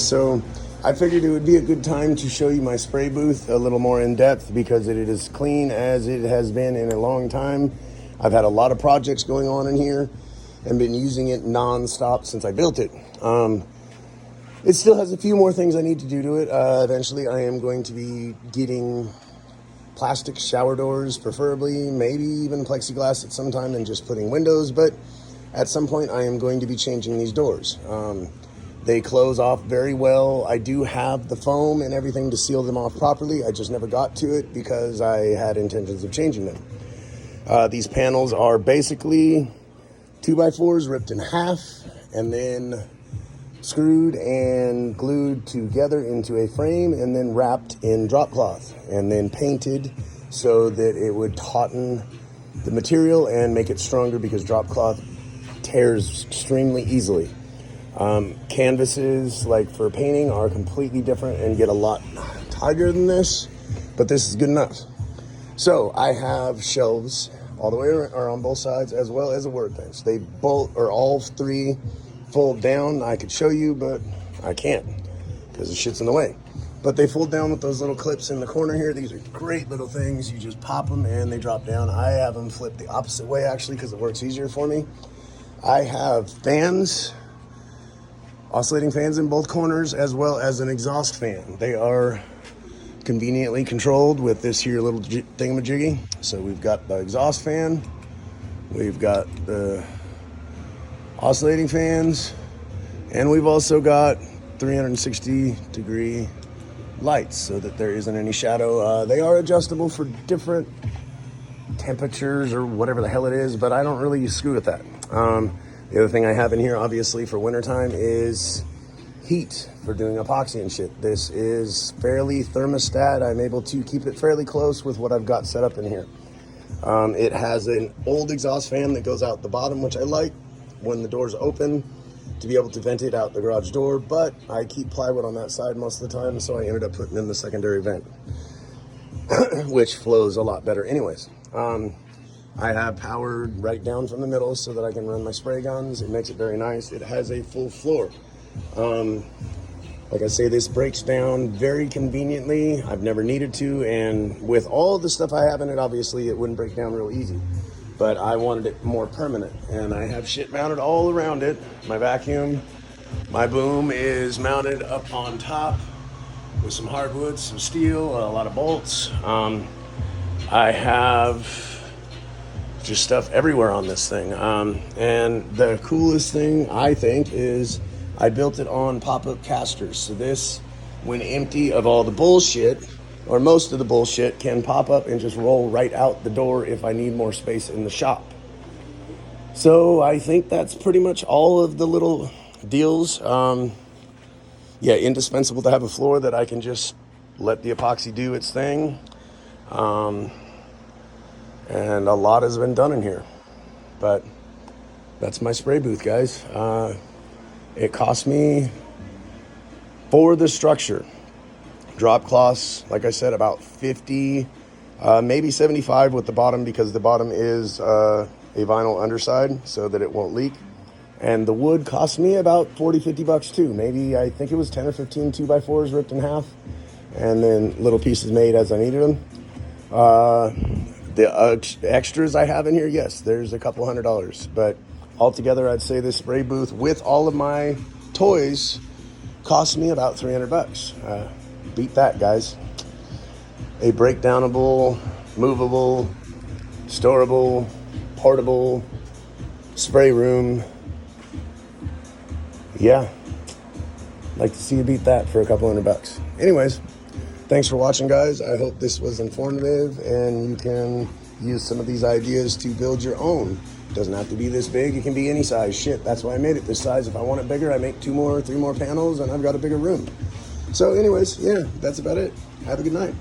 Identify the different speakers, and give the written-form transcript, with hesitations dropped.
Speaker 1: So I figured it would be a good time to show you my spray booth a little more in depth because it is clean as it has been in a long time. I've had a lot of projects going on in here and been using it non-stop since I built it. It still has a few more things I need to do to it. Eventually I am going to be getting plastic shower doors, preferably, maybe even plexiglass at some time, and just putting windows, but at some point I am going to be changing these doors. They close off very well. I do have the foam and everything to seal them off properly. I just never got to it because I had intentions of changing them. These panels are basically 2x4s ripped in half and then screwed and glued together into a frame and then wrapped in drop cloth and then painted so that it would tauten the material and make it stronger because drop cloth tears extremely easily. Canvases, like for painting, are completely different and get a lot tighter than this, but this is good enough. So I have shelves all the way or on both sides, as well as a workbench. They both, or all three, fold down. I could show you, but I can't because the shit's in the way. But they fold down with those little clips in the corner here. These are great little things. You just pop them and they drop down. I have them flipped the opposite way actually because it works easier for me. I have fans, oscillating fans in both corners, as well as an exhaust fan. They are conveniently controlled with this here little thingamajiggy. So we've got the exhaust fan, we've got the oscillating fans, and we've also got 360-degree lights so that there isn't any shadow. They are adjustable for different temperatures or whatever the hell it is, but I don't really screw with that. The other thing I have in here, obviously, for wintertime is heat for doing epoxy and shit. This is fairly thermostat. I'm able to keep it fairly close with what I've got set up in here. It has an old exhaust fan that goes out the bottom, which I like when the door's open to be able to vent it out the garage door, but I keep plywood on that side most of the time, so I ended up putting in the secondary vent, which flows a lot better anyways. I have power right down from the middle so that I can run my spray guns. It makes it very nice. It has a full floor. Like I say, this breaks down very conveniently. I've never needed to, and with all the stuff I have in it, obviously it wouldn't break down real easy. But I wanted it more permanent, and I have shit mounted all around it. My vacuum, my boom is mounted up on top with some hardwood, some steel, a lot of bolts. I have just stuff everywhere on this thing. And the coolest thing, I think, is I built it on pop-up casters. So this, when empty of all the bullshit, or most of the bullshit, can pop up and just roll right out the door if I need more space in the shop. So I think that's pretty much all of the little deals. Yeah, indispensable to have a floor that I can just let the epoxy do its thing. And a lot has been done in here, but that's my spray booth, guys. It cost me, for the structure, drop cloths, like I said, about 50, maybe 75 with the bottom, because the bottom is a vinyl underside so that it won't leak. And the wood cost me about 40, 50 bucks too. Maybe, I think it was 10 or 15 2x4s ripped in half and then little pieces made as I needed them. The extras I have in here, yes, there's a couple $100, but altogether I'd say this spray booth with all of my toys cost me about 300 bucks. Beat that, guys. A breakdownable, movable, storable, portable spray room. Yeah, like to see you beat that for a couple $100 bucks. Anyways, thanks for watching, guys. I hope this was informative and you can use some of these ideas to build your own. It doesn't have to be this big. It can be any size. Shit, that's why I made it this size. If I want it bigger, I make 2 more, 3 more panels and I've got a bigger room. So anyways, yeah, that's about it. Have a good night.